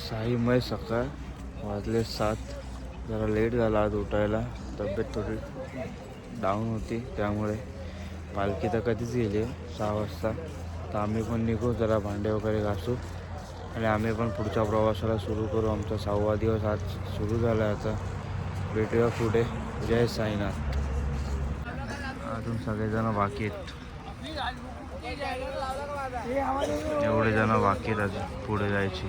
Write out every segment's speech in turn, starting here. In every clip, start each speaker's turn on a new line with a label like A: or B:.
A: 6 मे सकाळ वाजले 7. जरा लेट झाला आज उठायला, तब्येत थोडी डाऊन होती त्यामुळे. पालखी तर कधीच गेली आहे 6 वाजता. तर आम्ही पण निघू, जरा भांडे वगैरे घासू आणि आम्ही पण पुढच्या प्रवासाला सुरू करू. आमचा 6वा दिवस आज सुरू झाला आहे. आता भेटूया पुढे. जय साईनाथ. अजून सगळेजण बाकी आहेत, एवढे जण बाकी आहेत अजून पुढे जायची.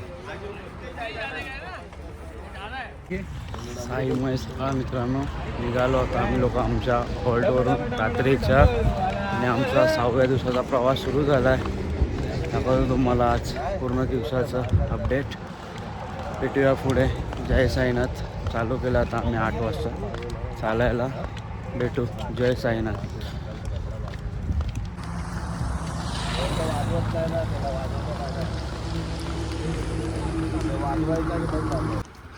A: 6 मे सकाळ मित्रांनो निघालो होता आम्ही लोक आमच्या हॉल्टवरून रात्रीच्या, आणि आमचा 6व्या दिवसाचा प्रवास सुरू झाला आहे. दाखवतो तुम्हाला आज पूर्ण दिवसाचं अपडेट. भेटूया पुढे. जय साईनाथ. चालू केलं आता आम्ही 8 वाजता चालायला. भेटू. जय साईनाथ.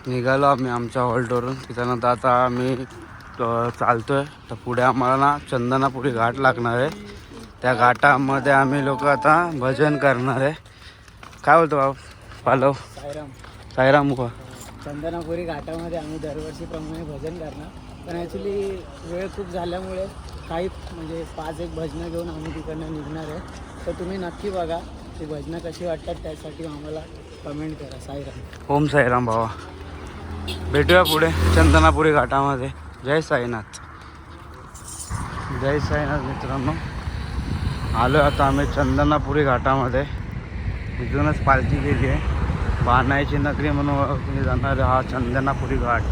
A: निघालो आम्ही आमच्या हॉल्टवरून. त्याच्यानंतर आता आम्ही चालतोय. तर पुढे आम्हाला ना चंदनापुरी घाट लागणार आहे. त्या घाटामध्ये आम्ही लोक आता भजन करणार आहे. काय बोलतो बाबा पालव? साईराम मुखा.
B: चंदनापुरी घाटामध्ये आम्ही दरवर्षीप्रमाणे भजन करणार, पण ॲक्च्युली वेळ खूप झाल्यामुळे काही म्हणजे 5-1 भजनं घेऊन आम्ही तिकडनं निघणार आहे. तर तुम्ही नक्की बघा ती भजनं कशी वाटतात, त्यासाठी आम्हाला कमेंट करा. साईराम.
A: ओम साईराम भावा. भेटूया पुढे चंदनापुरी घाटामध्ये. जय साईनाथ. जय साईनाथ मित्रांनो. आलो आता आम्ही चंदनापुरी घाटामध्ये. इथूनच पालखी गेली आहे. बाणाईची नगरी म्हणून ओळखली जाणार हा चंदनापुरी घाट.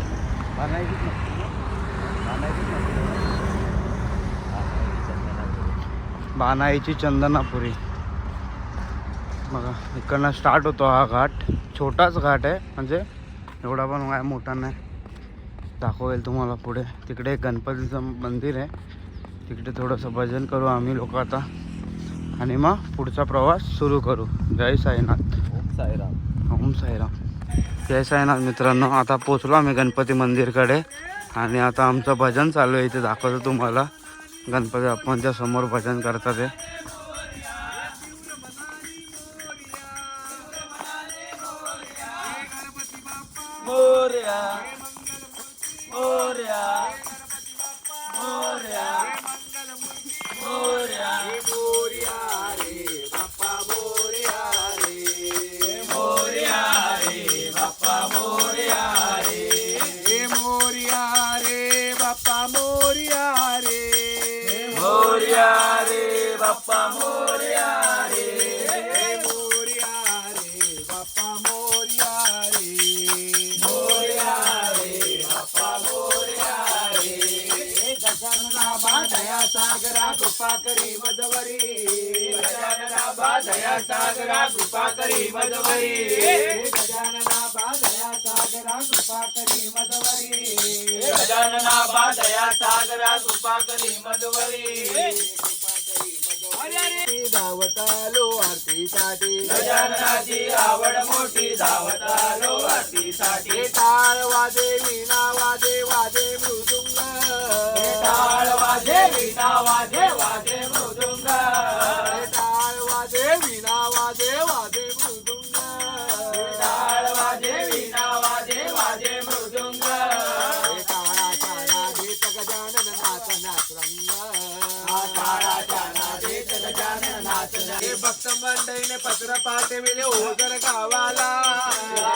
A: बाणाईची चंदनापुरी. बघा इकडनं स्टार्ट होतो हा घाट. छोटाच घाट आहे, म्हणजे एवढा पण काय मोठा नाही. दाखवेल तुम्हाला पुढे. तिकडे एक गणपतीचं मंदिर आहे, तिकडे थोडंसं भजन करू आम्ही लोक आता, आणि मग पुढचा प्रवास सुरू करू. जय साईनाथ.
B: ओम साईराम.
A: ओम साईराम. जय साईनाथ मित्रांनो. आता पोचलो आम्ही गणपती मंदिरकडे, आणि आता आमचं भजन चालू आहे. इथे दाखवतो तुम्हाला. गणपती बाप्पांच्या समोर भजन करतात ते.
B: मोरया मोरया मोरया मोरया मोरया रे बाप्पा मोरया रे. मोरया रे बाप्पा मोरया रे. मोरया रे बाप्पा मोरया रे. मोरया रे बाप्पा मोरया रे. मोरया रे बाप्पा मोरया रे. मोरया रे बाप्पा मोरया रे. गजानना दया सागरा कृपा करी मदवरी. गजानना दया सागरा कृपा करी मदवरी. गजानना दया सागरा कृपा करी मदवरी. गजानना दया सागरा कृपा करी मदवरी. धावत आलो आरतीसाठी. गजाननाची आवड मोठी. धावत आलो आरतीसाठी. टाळ वाजे वीणा वाजे वाजे मृदुंग. टाळ वाजे वीणा वाजे वाजे मृदुंग. टाळ वाजे वीणा वाजे वाजे मृदुंग. टाळ वाजे वीणा वाजे वाजे मृदुंग. टाळाच्या नादेत गजानन नाच नाच रंग. टाळाच्या नादेत गजानन नाच. हे भक्त मंडळीने पत्र पाठविले ओझर गावाला.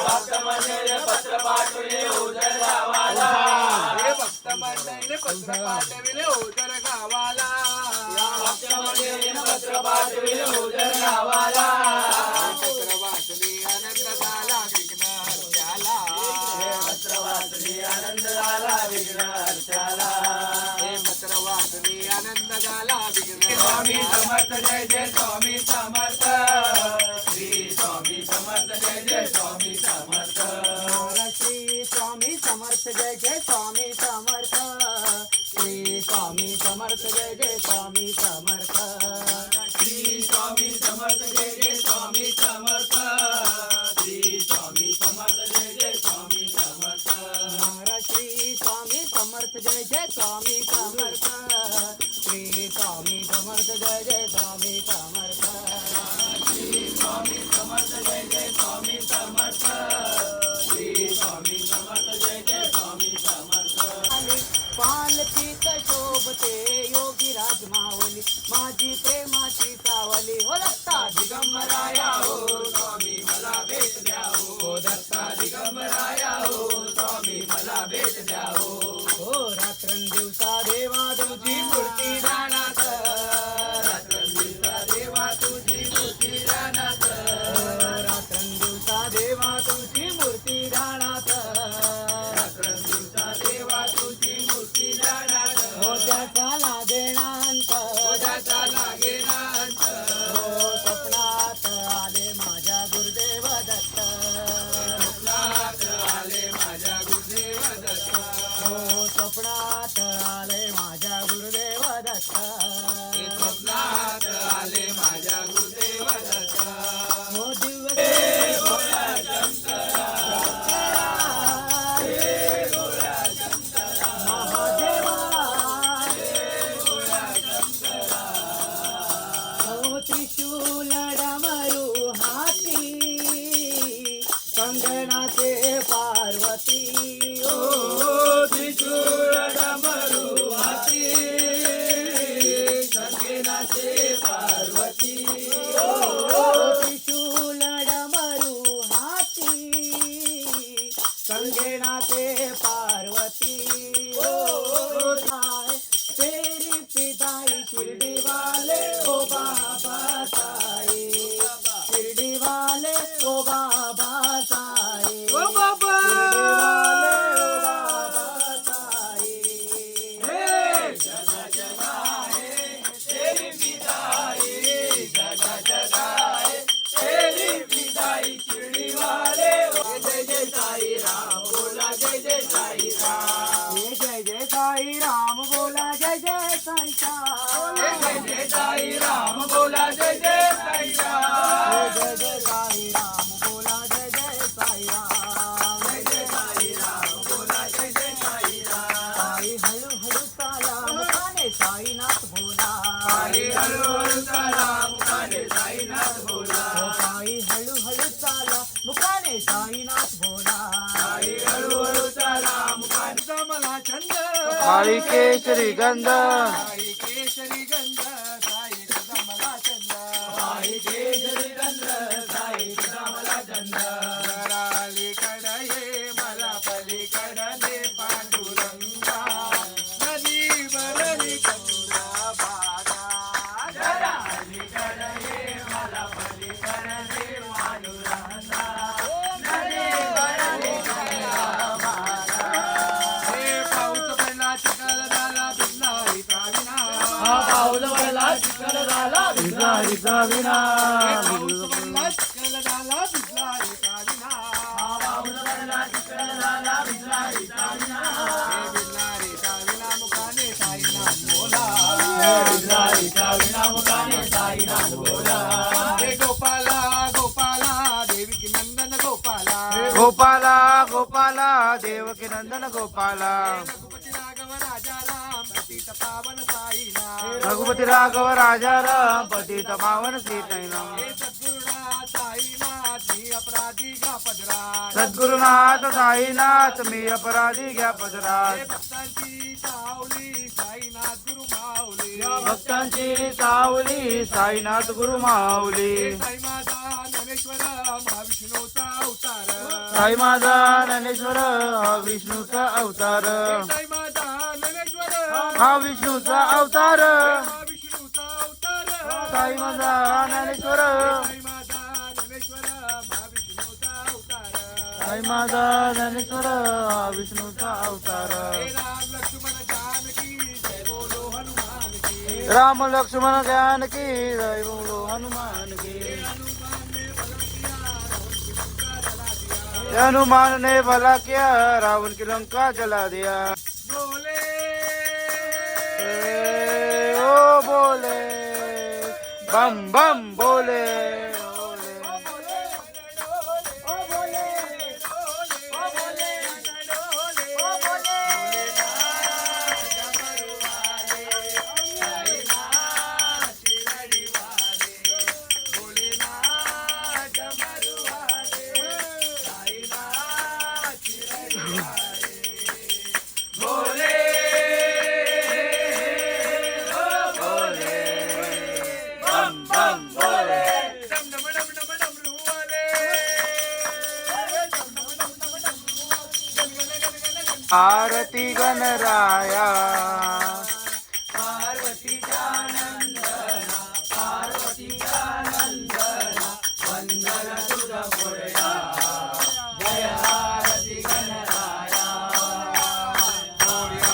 B: भक्त मंडळीने पत्र पाठविले ओझर गावाला. हे भक्त मंडळीने पत्र पाठविले ओझर गावाला. भक्त मंडळीने पत्र पाठविले ओझर गावाला. पत्र वाचली आनंद झाला विघ्न हर्त्याला. पत्र वाचली आनंद झाला विघ्न हर्त्याला. हे पत्र वाचली आनंद झाला विघ्न. स्वामी समर्थ जय जय स्वामी समर्थ. श्री स्वामी समर्थ जय जय स्वामी समर्थ. श्री स्वामी समर्थ जय जय स्वामी समर्थ. श्री स्वामी समर्थ जय जय स्वामी समर्थ. श्री स्वामी समर्थ जय जय स्वामी समर्थ. श्री स्वामी समर्थ जय जय स्वामी समर्थ. श्री स्वामी समर्थ जय जय स्वामी समर्थ. श्री स्वामी समर्थ जय जय स्वामी समर्थ. श्री स्वामी समर्थ जय जय स्वामी समर्थ. शोभते योगी राज मावली माझी प्रेमाची सावली हो दत्ता दिगंबराया हो स्वामी मला भेट द्या हो दत्ता दिगंबराया हो स्वामी मला भेट द्या हो रात्रंदिवसा देवा तुझी मूर्ती ध्यानात रात्रंदिवसा देवा तुझी मूर्ती ध्यानात रात्रंदिवसा देवा तुझी मूर्ती ध्यानात रात्रंदिवसा देवा तुझी मूर्ती ध्यानात हो त्याचा लागेनांत हो त्याचा लागेनांत हो स्वप्नात आले माझ्या गुरुदेव दत्त स्वप्नात आले माझ्या गुरुदेव दत्त हो स्वप्नात आले माझ्या गुरुदेव दत्त स्वप्नात आले माझ्या गुरुदेव दत्त हो दिव्य त्रिशूल डमरू हाती कंगनाचे पार्वती ओ त्रिशूल डमरू हाती कंगनाचे पार्वती ओ त्रिशूल डमरू हाती कंगनाचे पार्वती ओ तेरी पिताई शिर्डी वाले ओ बाबा साई शिर्डी वाले ओ बाबा साई ओ बाबा ओ बाबा साई हे जगा जगा है तेरी पिताई जगा जगा है तेरी पिताई शिर्डी वाले जय जय साई राम बोला जय जय साई राम जय जय साई राम बोला जय जय साई राम जय जय साई राम बोला जय जय साई राम जय जय साई राम बोला जय जय साई राम जय जय साई राम बोला जय जय साई राम साई हळू हळू चाला मुखाने साईनाथ बोला साई हळू हळू चाला मुखाने साईनाथ बोला साई हळू हळू चाला मुखाने साईनाथ बोला साई हळू हळू चाला मुखाने मला छंद
A: काळी केशरी गंध
B: साई केशरी गंध साई तुझा मला चंद साई केशरी गंध साई तुझा मला चंद अलीकडे ये मला पलीकडे पांडुरंगा नदी बरणी कचुरा बागा अलीकडे ये मला पलीकडे पांडुरंगा नदी बरणी कचुरा बागा हे पाऊस पडला चिखल झाला भिजला पाऊस पडला चिखल झाला भिजला विना पाऊस पडला चिखल झाला भिजला विना पाऊस पडला चिखल झाला भिजला विना विना मुखाने साईनाथ बोला विना मुखाने साईनाथ बोला हे गोपाला गोपाला देवी नंदन गोपाला
A: गोपाला गोपाला देवकी नंदन गोपाला
B: रघुपती राघव राजा राम पतित पावन साईनाथ
A: रघुपती राघव राजा राम पतित पावन सीताईनाम
B: हे सद्गुरुनाथ साईनाथ मी अपराधी घ्या पदरात
A: सद्गुरुनाथ साईनाथ मी अपराधी घ्या
B: हे
A: पदरात
B: भक्तांची सावली साईनाथ गुरु माऊली
A: भक्तांची सावली साईनाथ गुरु माऊली
B: हे साई माझा ज्ञानेश्वर महाविष्णूचा अवतार
A: साई माझा ज्ञानेश्वर हा विष्णूचा अवतार
B: हे साई माझा ज्ञानेश्वर
A: हा विष्णूचा अवतार
B: महाविष्णूचा अवतार
A: साई माझा ज्ञानेश्वर
B: साई माझा ज्ञानेश्वर महाविष्णूचा अवतार
A: साई माझा ज्ञानेश्वर हा विष्णूचा अवतार
B: हे राम लक्ष्मण जानकी जय बोलो हनुमान की
A: राम लक्ष्मण ज्ञान की जय बोलो हनुमान की हनुमान ने भला किया रावण की लंका जला दिया
B: बोले
A: ओ बोले बम बम बोले आरती गणराया
B: पार्वतीच्या नंदना पार्वतीच्या नंदना वंदन तुझ मोरया जय आरती गणराया मोरया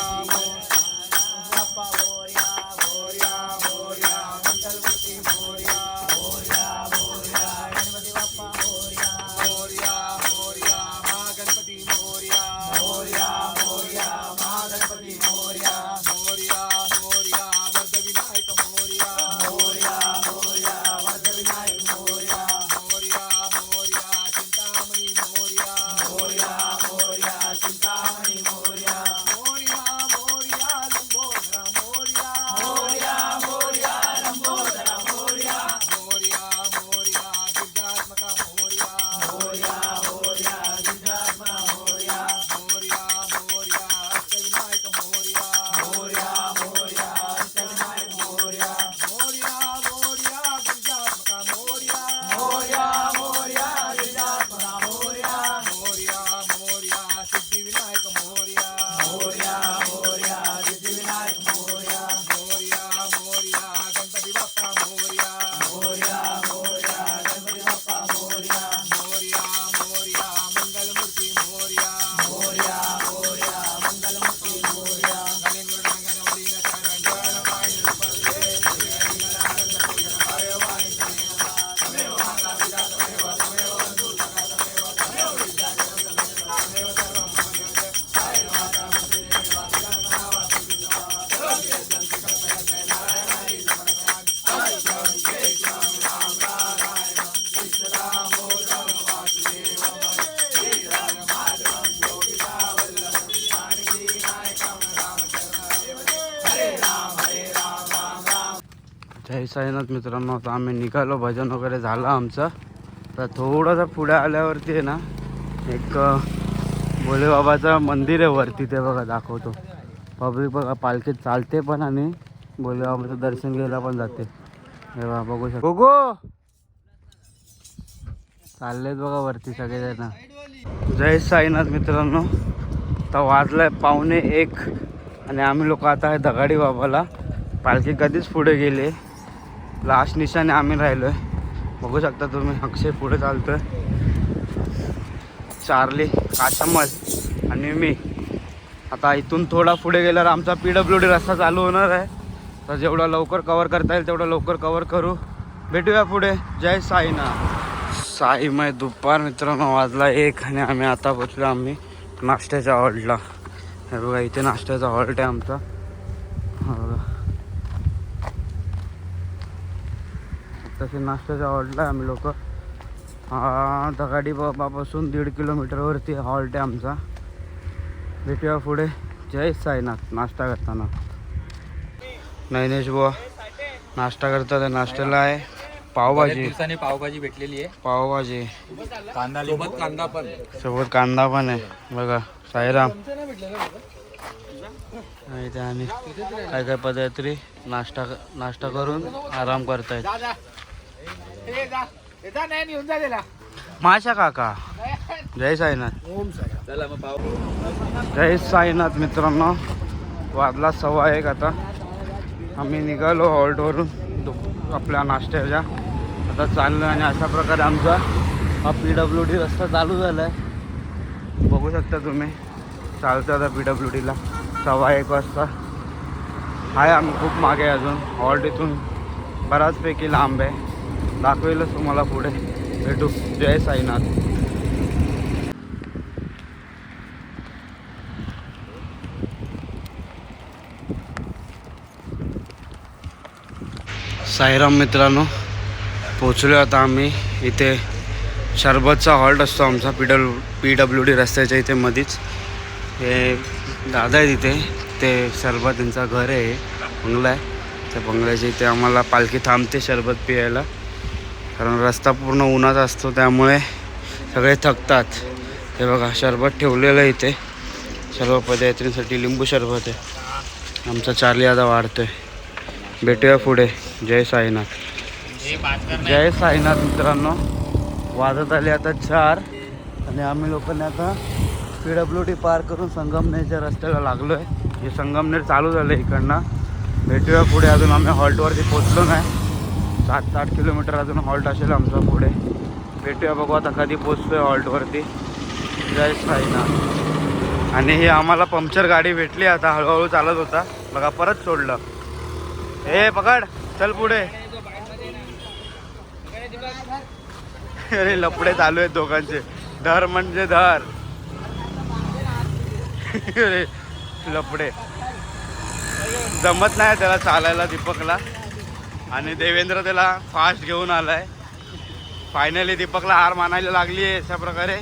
B: बाप्पा मोरया मोरया मोरया मंगलमूर्ती मोरया मोरया मोरया गणपती बाप्पा मोरया मोरया मोरया महागणपती मोरया मोरया मोरया महागणपती मोरया मोरया मोरया वरदविनायक मोरया मोरया मोरया वरदविनायक मोरया मोरया मोरया चिंतामणी मोरया मोरया मोरया चिंतामणी मोरया मोरया मोरया लंबोदरा मोरया मोरया मोरया लंबोदरा मोरया मोरया मोरया गिरिजात्मका मोरया मोरया मोरया गिरिजात्मका मोरया मोरया मोरया अष्टविनायक मोरया मोरया मोरया अष्टविनायक मोरया मोरया मोरया गिरिजात्मका मोरया मोरया मोरया गिरिजात्मका मोरया मोरया मोरया सिद्धिविनायक मोरया मोरया मोरया सिद्धिविनायक मोरया मोरया मोरया गणपती बाप्पा मोरया मोरया मोरया गणपती बाप्पा मोरया मोरया मोरया मंगलमूर्ती मोरया मोरया मोरया मंगलमूर्ती मोरया
A: जय साईनाथ मित्रांनो. आता आम्ही निघालो, भजन वगैरे झालं आमचं. तर थोडंसं पुढे आल्यावरती आहे ना एक भोलेबाबाचं मंदिर आहे वरती, ते बघा दाखवतो. पब्लिक बघा पालखीत चालते पण आणि भोलेबाबाचं दर्शन घ्यायला पण जाते. हे बघा बघू शकतो. बघू चाललेत बघा वरती सगळेजण. जय साईनाथ मित्रांनो. आता वाजलाय 1:45 आणि आम्ही लोक आता आहे दगाडी बाबाला. पालखी कधीच पुढे गेले, लास्ट निशाने आम्ही राहिलोय. बघू शकता तुम्ही, अक्षय पुढे चालतोय, चार्ली, काशमल आणि मी. आता इथून थोडा पुढे गेल्यावर आमचा PWD रस्ता चालू होणार आहे. तर जेवढा लवकर कवर करता येईल तेवढा लवकर कवर करू. भेटूया पुढे. जय साईनाथ. साईमय दुपार मित्रांनो, वाजला 1 आणि आम्ही आता पोचलो आम्ही नाश्त्याच्या हॉल्टला. हे बघा इथे नाश्त्याचा हॉल्ट आहे आमचा. तसे नाश्त्याच्या हॉल्टला आहे आम्ही लोक. दगाडी बाबापासून 1.5 किलोमीटरवरती हॉल्ट आहे आमचा. भेटूया पुढे. जय साईनाथ. नाश्ता करताना नैनेश बुवा नाश्ता करतात. नाश्त्याला आहे पावभाजी.
B: पावभाजी भेटलेली आहे.
A: पावभाजी
B: कांदा सोबत कांदा पण
A: सोबत कांदा पण आहे बघा. साईराम इथे आणि काय काय पदार्थी नाश्ता करून आराम करतायत. माशा काका. जय साईनाथ. जय साईनाथ मित्रांनो. वाजला 1:15 आता. आम्ही निघालो हॉल्टवरून आपल्या नाश्त्याच्या. आता चाललो आणि अशा प्रकारे आमचा हा PWD रस्ता चालू झाला आहे. बघू शकता तुम्ही, चालतो आता PWDला. 1:15 वाजता आहे. आम्ही खूप मागे आहे अजून. हॉल्ट इथून बऱ्याचपैकी लांब आहे. दाखवेलच तुम्हाला पुढे. भेटू. जय साईनाथ. साईराम मित्रांनो, पोचलो आता आम्ही. इथे शरबतचा हॉल्ट असतो आमचा PWD रस्त्याच्या इथे मध्येच. हे दादा आहे तिथे, ते शरबत त्यांचं घर आहे, बंगला आहे. त्या बंगल्याच्या इथे आम्हाला पालखी थांबते शरबत पियायला. कारण रस्ता पूर्ण उन्हाचा असतो त्यामुळे सगळे थकतात. हे बघा शरबत ठेवलेलं आहे इथे सर्व पदयात्रींसाठी. लिंबू शरबत आहे. आमचा चार्ली आता वाढतोय. भेटूया पुढे. जय साईनाथ. जय साईनाथ मित्रांनो. वाजत आले आता 4 आणि आम्ही लोकांनी आता PWD पार करून संगमनेरच्या रस्त्याला लागलो आहे. हे संगमनेर चालू झालं इकडनं. भेटूया पुढे. अजून आम्ही हॉल्टवरती पोचलो नाही. 7-8 किलोमीटर अजून हॉल्ट असेल आमचा पुढे. भेटूया, बघू आता कधी पोचतोय हॉल्टवरती. जय साईनाथ. आणि ही आम्हाला पंक्चर गाडी भेटली. आता हळूहळू चालत होता बघा, परत सोडलं. हे पकड, चल पुढे. अरे लपडे चालू आहेत दोघांचे. धर म्हणजे धर. अरे लपडे. जमत नाही त्याला चालायला दीपकला. आणि देवेंद्र त्याला फास्ट घेऊन आलाय. फायनली दीपकला हार मानायला लागली आहे अशा प्रकारे.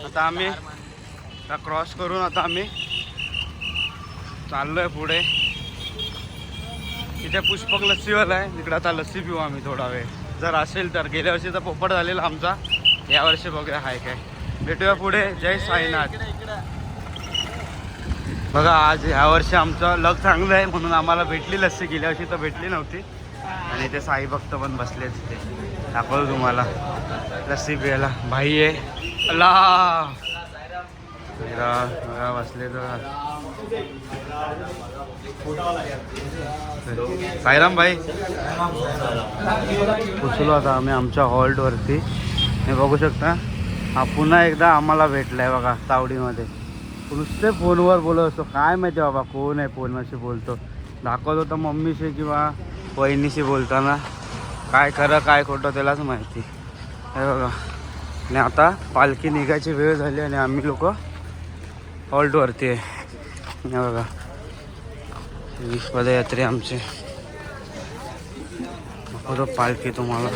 A: आता आम्ही क्रॉस करून आता आम्ही चाललोय पुढे. इथे पुष्पक लस्सीवाला आहे. तिकडे आता लस्सी पिऊ आम्ही थोडा वेळ, जर असेल तर. गेल्या वर्षीचा पोपट झालेला आमचा, यावर्षी बघूया हाय काय. भेटूया पुढे. जय साईनाथ. बघा आज ह्यावर्षी आमचं लक चांगलं आहे म्हणून आम्हाला भेटली लस्सी. गेल्या वर्षी तर भेटली नव्हती. आणि ते साई भक्त पण बसलेच. ते दाखवतो तुम्हाला लस्सी प्यायला. भाई आहे अल्ला बसले तर. साईराम भाई. पोचलो आता आम्ही आमच्या हॉल्टवरती. हे बघू शकता, हा पुन्हा एकदा आम्हाला भेटलाय बघा तावडीमध्ये. नुसते फोनवर बोलत असतो. काय माहिती बाबा कोण आहे, फोनशी बोलतो. दाखवत होता मम्मीशी किंवा वहिनीशी बोलताना. काय खरं काय खोटं त्यालाच माहिती. हे बघा. आणि आता पालखी निघायची वेळ झाली आणि आम्ही लोक हॉल्टवरती आहे. हे बघा पदयात्री आमची. दाखवतो पालखी तुम्हाला.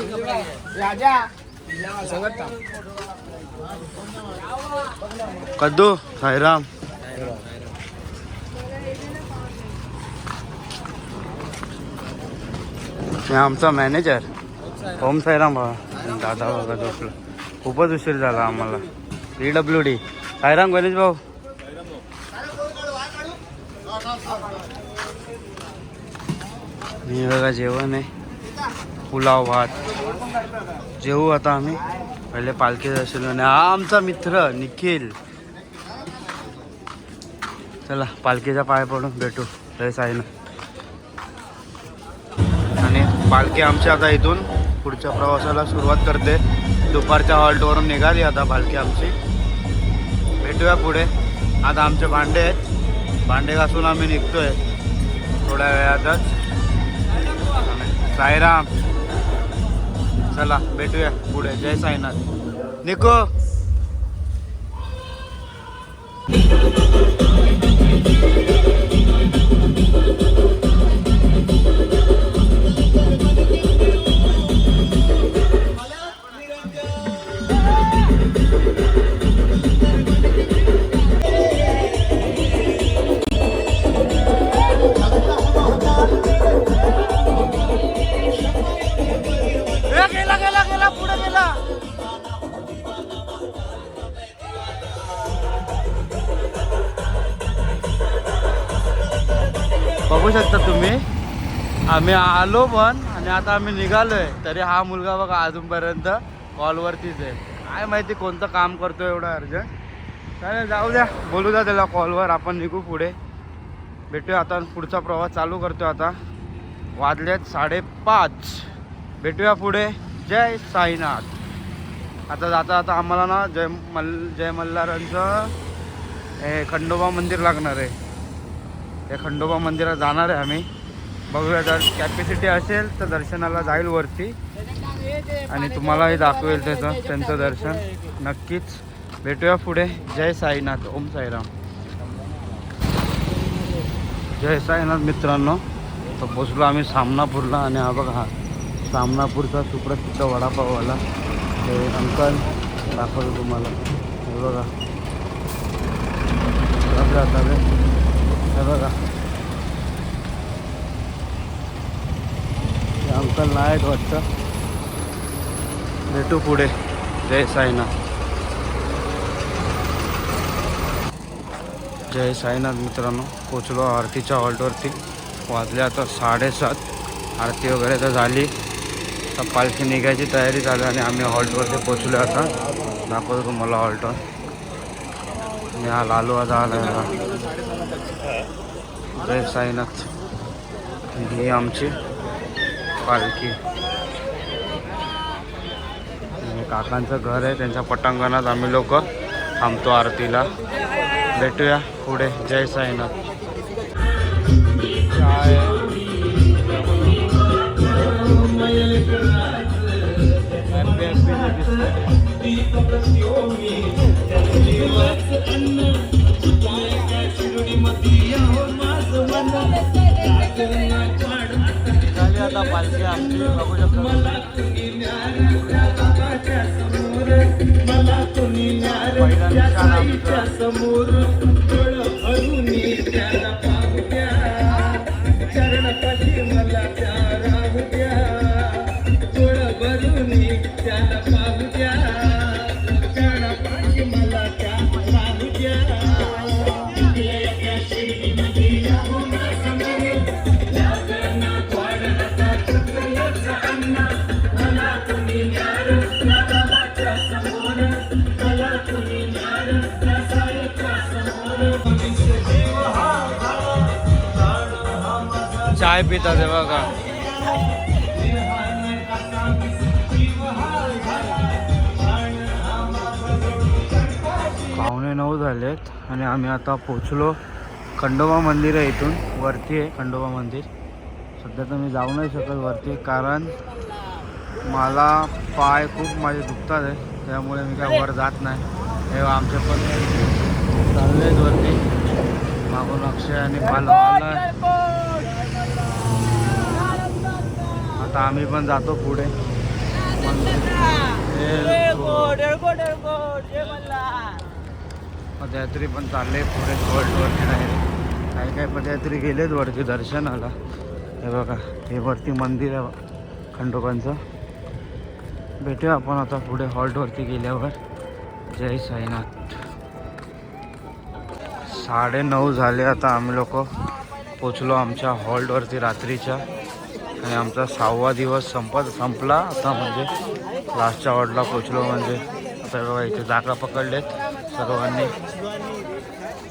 A: कद्दू साईराम. हे आमचा मॅनेजर ओम साईराम भाऊ. दादा बघा झोपला. खूपच उशीर झाला आम्हाला. PWD साईराम. गणेश भाऊ. हे बघा जेवण आहे, पुलाव भात. जेवू आता आम्ही. पहिले पालखी दर्शन. आणि हा आमचा मित्र निखिल. चला पालखीचा पाय पडून भेटू. जय साईनाथ. आणि पालखी आमची आता इथून पुढच्या प्रवासाला सुरुवात करते. दुपारच्या हॉल्टवरून निघाली आता पालखी आमची. भेटूया पुढे. आता आमचे भांडे आहेत, भांडे घासून आम्ही निघतोय थोड्या वेळातच. साईराम. चला भेटूया पुढे. जय साईनाथ. निको. गेला पुढे गेला. बघू शकता तुम्ही, आम्ही आलो पण आणि आता आम्ही निघालोय. तरी हा मुलगा बघा अजूनपर्यंत कॉलवरतीच आहे. काय माहिती कोणतं काम करतो एवढं अर्जंट. चालेल जाऊ द्या, बोलू द्या त्याला कॉलवर. आपण निघू पुढे. भेटूया आता. पुढचा प्रवास चालू करतो आता. वाजलेत 5:30. भेटूया पुढे. जय साईनाथ. आता जाता आता आम्हाला ना जय मल्हारांचं हे खंडोबा मंदिर लागणार आहे. त्या खंडोबा मंदिरात जाणार आहे आम्ही. बघूया, जर कॅपॅसिटी असेल तर दर्शनाला जाईल वरती आणि तुम्हालाही दाखवेल त्यांचं दर्शन नक्कीच. भेटूया पुढे. जय साईनाथ. ओम साईराम. जय साईनाथ मित्रांनो. तर पोचलो आम्ही सामनापूरला. आणि हा बघा हा सामनापूरचा सुप्रसिद्ध वडापाववाला. हे अंकल दाखवतो तुम्हाला. हे बघा जातात. हे बघा हे अंकल नाहीत वाटतं. भेटू पुढे. जय साईनाथ. जय साईनाथ मित्रांनो. पोचलो आरतीच्या हॉल्टवरती. वाजले आता 7:30. आरती वगैरे तर झाली. आता पालखी निघायची तयारी झाली आणि आम्ही हॉल्टवरती पोचलो. आता दाखवतो तुम्हाला हॉल्टवर. आणि हा लालू आता आला जय साईनाथ. ही आमची पालखी. आणि काकांचं घर आहे, त्यांच्या पटांगणात आम्ही लोक थांबतो आरतीला. भेटूया पुढे. जय साईनाथ. आता पालखी आमची बघू चाय पितात आहे बघा. पावणे 9 झालेत आणि आम्ही आता पोचलो. खंडोबा मंदिर आहे, इथून वरती आहे खंडोबा मंदिर. सध्या तर मी जाऊ नाही शकत वरती, कारण मला पाय खूप माझे दुखतात आहे, त्यामुळे मी काय वर जात नाही. हे आमचे पण चालले आहेत वरती. मागून अक्षय आणि पाला. आता आम्ही पण जातो पुढे. पदयात्री पण चालले पुढे वरती नाही. काही काही पदयात्री गेलेत वरती दर्शनाला. हे बघा, हे वरती मंदिर आहे खंडोबांचं. भेटूया आपण आता पुढे हॉल्टवरती गेल्यावर. जय साईनाथ. 9:30 झाले. आता आम्ही लोक पोचलो आमच्या हॉल्टवरती रात्रीच्या. आणि आमचा 6वा दिवस संपला आता. म्हणजे लास्टच्या हॉल्टला पोचलो. म्हणजे आता बघा इथे जागा पकडलेत सर्वांनी,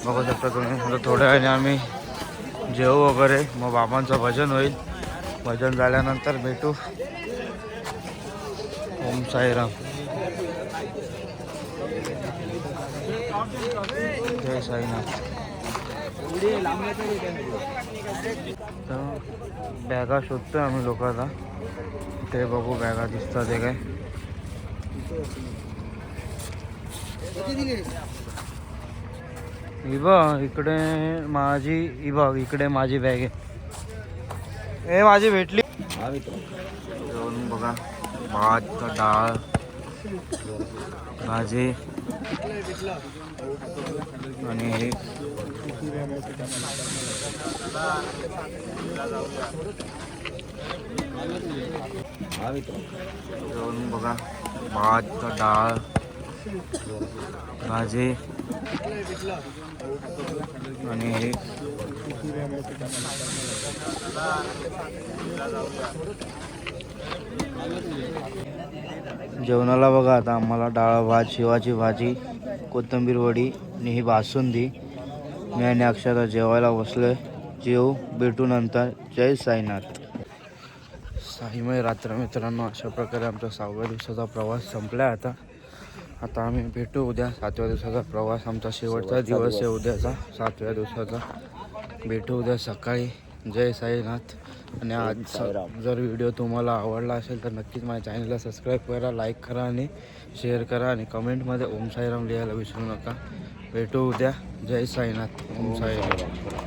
A: बघू शकता तुम्ही. आता थोड्या वेळाने आम्ही जेवू वगैरे, मग बाबांचं भजन होईल. भजन झाल्यानंतर भेटू. ओम साईराम. जय साईनाथ. तर बॅगा शोधतोय आम्ही लोक आता. ते बघू बॅगा दिसतात ते काय. इकडे माझी इकडे माझी बॅग आहे. ए माझी भेटली. जेवण बघा, भात, डाळ, भाजी आणि जेवण बघा, भात, डाळ, भाजी आणि जेवणाला बघा आता आम्हाला डाळ भात, शेवाची भाजी, कोथिंबीर वडी आणि ही बासुंदी. मी आणि अक्षता जेवायला बसलोय. जेवू, भेटू नंतर. जय साईनाथ. साईमय रात्र मित्रांनो. अशा प्रकारे आमचा 6व्या दिवसाचा प्रवास संपला आहे आता आम्ही भेटू उद्या. 7व्या दिवसाचा प्रवास आमचा शेवटचा दिवस आहे उद्याचा, 7व्या दिवसाचा. भेटू उद्या सकाळी. जय साईनाथ. आणि आज जर व्हिडिओ तुम्हाला आवडला असेल तर नक्कीच माझ्या चॅनलला सबस्क्राईब करा, लाईक करा आणि शेअर करा. आणि कमेंटमध्ये ओम साईराम लिहायला विसरू नका. भेटू उद्या. जय साईनाथ. ओम साईराम.